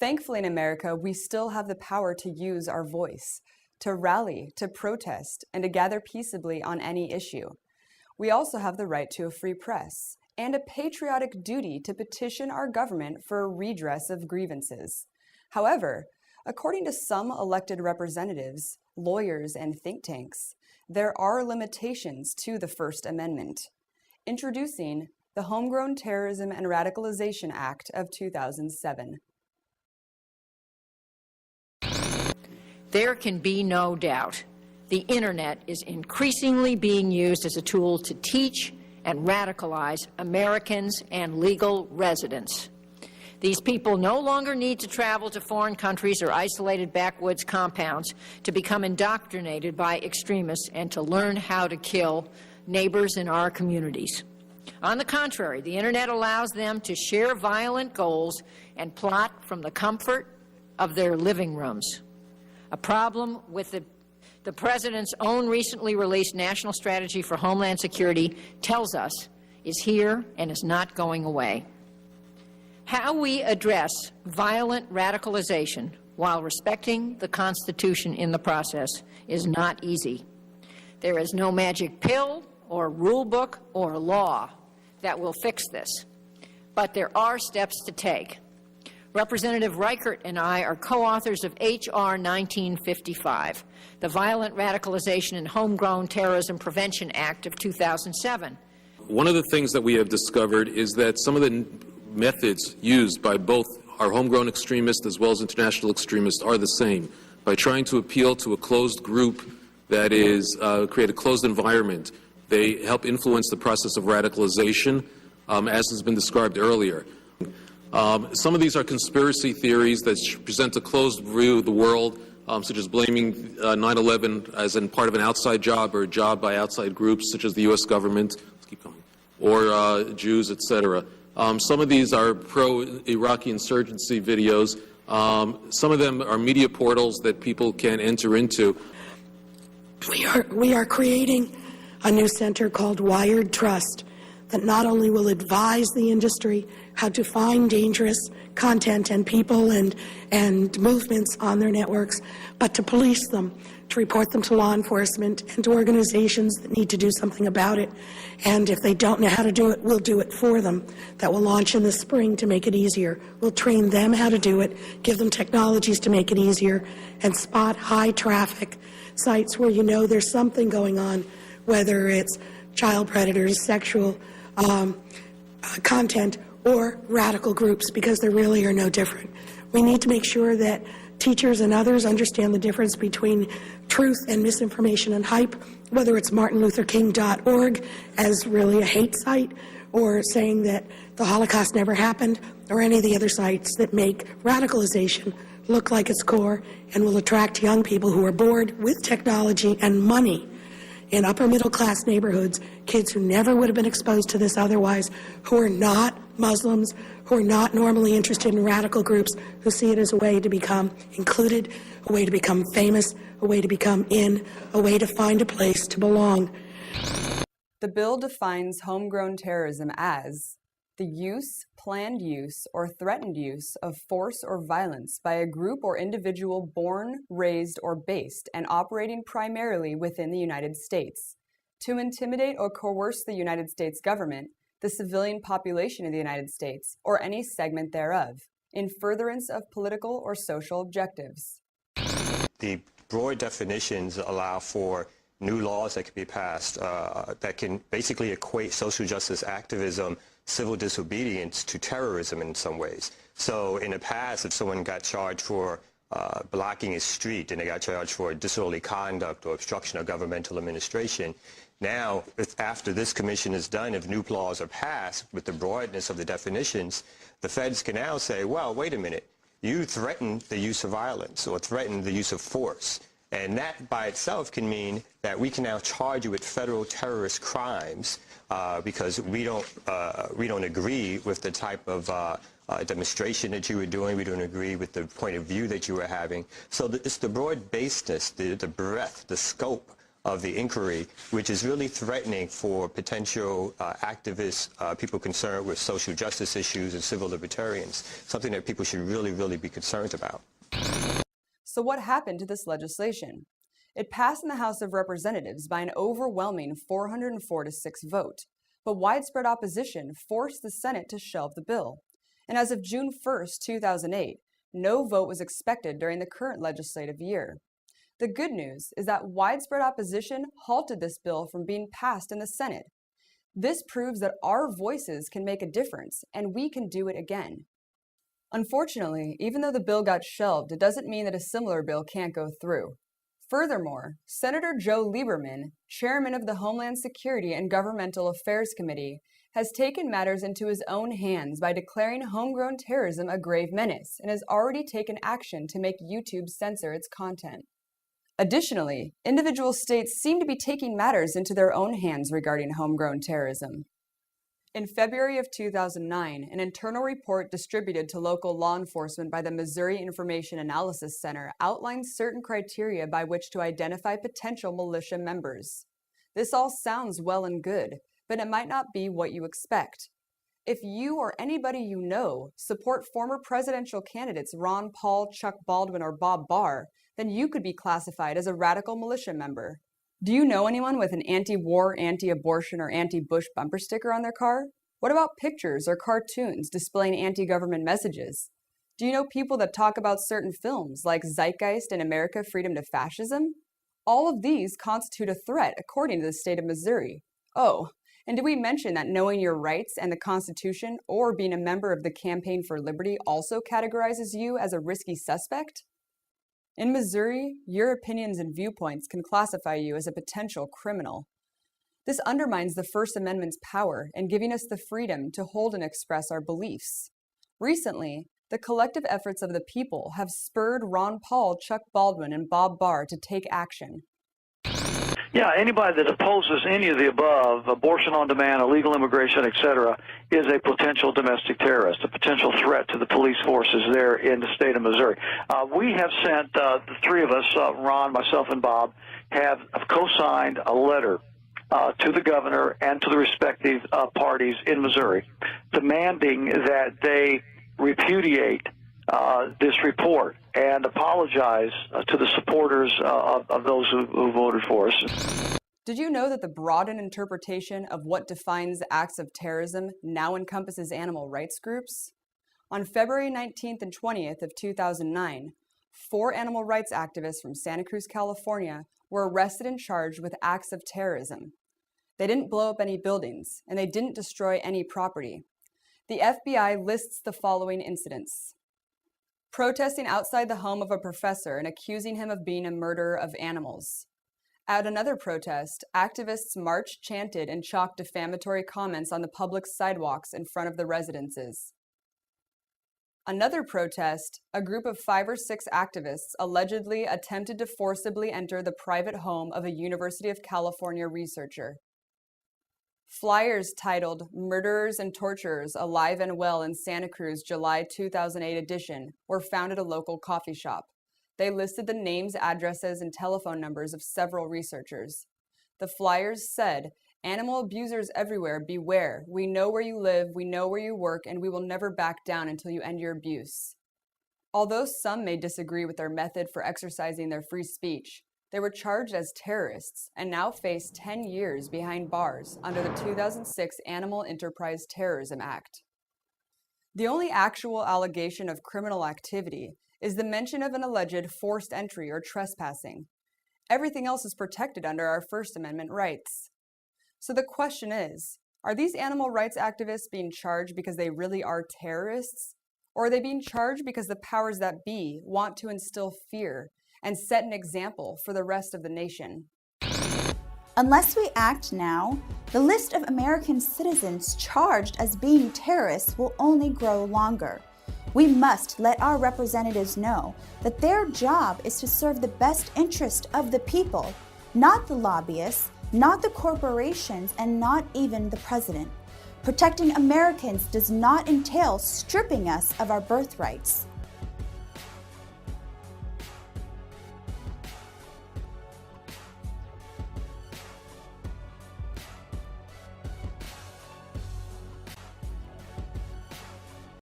Thankfully in America, we still have the power to use our voice, to rally, to protest, and to gather peaceably on any issue. We also have the right to a free press and a patriotic duty to petition our government for a redress of grievances. However, according to some elected representatives, lawyers, and think tanks, there are limitations to the First Amendment. Introducing the Homegrown Terrorism and Radicalization Act of 2007. There can be no doubt the internet is increasingly being used as a tool to teach and radicalize Americans and legal residents. These people no longer need to travel to foreign countries or isolated backwoods compounds to become indoctrinated by extremists and to learn how to kill neighbors in our communities. On the contrary, the internet allows them to share violent goals and plot from the comfort of their living rooms. A problem with the President's own recently released National Strategy for Homeland Security tells us is here and is not going away. How we address violent radicalization while respecting the Constitution in the process is not easy. There is no magic pill or rule book or law that will fix this, but there are steps to take. Representative Reichert and I are co-authors of H.R. 1955, the Violent Radicalization and Homegrown Terrorism Prevention Act of 2007. One of the things that we have discovered is that some of the methods used by both our homegrown extremists as well as international extremists are the same. By trying to appeal to a closed group that is create a closed environment, they help influence the process of radicalization, as has been described earlier. Some of these are conspiracy theories that present a closed view of the world, such as blaming 9/11 as in part of an outside job or a job by outside groups such as the U.S. government, let's keep going, or Jews, etc. Some of these are pro-Iraqi insurgency videos. Some of them are media portals that people can enter into. We are creating a new center called Wired Trust that not only will advise the industry how to find dangerous content and people and movements on their networks, but to police them, to report them to law enforcement and to organizations that need to do something about it. And if they don't know how to do it, we'll do it for them. That will launch in the spring to make it easier. We'll train them how to do it, give them technologies to make it easier, and spot high traffic sites where you know there's something going on, whether it's child predators, sexual content, or radical groups, because there really are no different. We need to make sure that teachers and others understand the difference between truth and misinformation and hype, whether it's martinlutherking.org as really a hate site, or saying that the Holocaust never happened, or any of the other sites that make radicalization look like its core and will attract young people who are bored with technology and money in upper middle class neighborhoods, kids who never would have been exposed to this otherwise, who are not Muslims, who are not normally interested in radical groups, who see it as a way to become included, a way to become famous, a way to become in, a way to find a place to belong. The bill defines homegrown terrorism as the use, planned use, or threatened use of force or violence by a group or individual born, raised, or based and operating primarily within the United States to intimidate or coerce the United States government, the civilian population of the United States, or any segment thereof, in furtherance of political or social objectives. The broad definitions allow for new laws that can be passed that can basically equate social justice activism, civil disobedience, to terrorism in some ways. So in the past, if someone got charged for blocking a street and they got charged for disorderly conduct or obstruction of governmental administration, now, after this commission is done, if new laws are passed with the broadness of the definitions, the feds can now say, well, wait a minute, you threatened the use of violence or threatened the use of force. And that by itself can mean that we can now charge you with federal terrorist crimes because we don't agree with the type of demonstration that you were doing. We don't agree with the point of view that you were having. So it's the broad baseness, the breadth, the scope of the inquiry, which is really threatening for potential activists, people concerned with social justice issues and civil libertarians, something that people should really be concerned about. So what happened to this legislation? It passed in the House of Representatives by an overwhelming 404-6 vote, but widespread opposition forced the Senate to shelve the bill. And as of June 1st, 2008, no vote was expected during the current legislative year. The good news is that widespread opposition halted this bill from being passed in the Senate. This proves that our voices can make a difference, and we can do it again. Unfortunately, even though the bill got shelved, it doesn't mean that a similar bill can't go through. Furthermore, Senator Joe Lieberman, chairman of the Homeland Security and Governmental Affairs Committee, has taken matters into his own hands by declaring homegrown terrorism a grave menace and has already taken action to make YouTube censor its content. Additionally, individual states seem to be taking matters into their own hands regarding homegrown terrorism. In February of 2009, an internal report distributed to local law enforcement by the Missouri Information Analysis Center outlined certain criteria by which to identify potential militia members. This all sounds well and good, but it might not be what you expect. If you or anybody you know support former presidential candidates Ron Paul, Chuck Baldwin, or Bob Barr, then you could be classified as a radical militia member. Do you know anyone with an anti-war, anti-abortion, or anti-Bush bumper sticker on their car? What about pictures or cartoons displaying anti-government messages? Do you know people that talk about certain films like Zeitgeist and America Freedom to Fascism? All of these constitute a threat according to the state of Missouri. Oh, and did we mention that knowing your rights and the Constitution or being a member of the Campaign for Liberty also categorizes you as a risky suspect? In Missouri, your opinions and viewpoints can classify you as a potential criminal. This undermines the First Amendment's power in giving us the freedom to hold and express our beliefs. Recently, the collective efforts of the people have spurred Ron Paul, Chuck Baldwin, and Bob Barr to take action. Yeah, anybody that opposes any of the above, abortion on demand, illegal immigration, etc., is a potential domestic terrorist, a potential threat to the police forces there in the state of Missouri. We have sent, the three of us, Ron, myself, and Bob, have co-signed a letter to the governor and to the respective parties in Missouri, demanding that they repudiate this report and apologize to the supporters of those who voted for us. Did you know that the broadened interpretation of what defines acts of terrorism now encompasses animal rights groups? On February 19th and 20th of 2009, 4 animal rights activists from Santa Cruz, California, were arrested and charged with acts of terrorism. They didn't blow up any buildings, and they didn't destroy any property. The FBI lists the following incidents: protesting outside the home of a professor and accusing him of being a murderer of animals. At another protest, activists marched, chanted, and chalked defamatory comments on the public sidewalks in front of the residences. Another protest, a group of 5 or 6 activists allegedly attempted to forcibly enter the private home of a University of California researcher. Flyers titled "Murderers and Torturers Alive and Well in Santa Cruz July 2008 edition" were found at a local coffee shop. They listed the names, addresses, and telephone numbers of several researchers. The flyers said, "Animal abusers everywhere, beware. We know where you live, we know where you work, and we will never back down until you end your abuse." Although some may disagree with their method for exercising their free speech, they were charged as terrorists and now face 10 years behind bars under the 2006 Animal Enterprise Terrorism Act. The only actual allegation of criminal activity is the mention of an alleged forced entry or trespassing. Everything else is protected under our First Amendment rights. So the question is, are these animal rights activists being charged because they really are terrorists? Or are they being charged because the powers that be want to instill fear and set an example for the rest of the nation? Unless we act now, the list of American citizens charged as being terrorists will only grow longer. We must let our representatives know that their job is to serve the best interest of the people, not the lobbyists, not the corporations, and not even the president. Protecting Americans does not entail stripping us of our birthrights.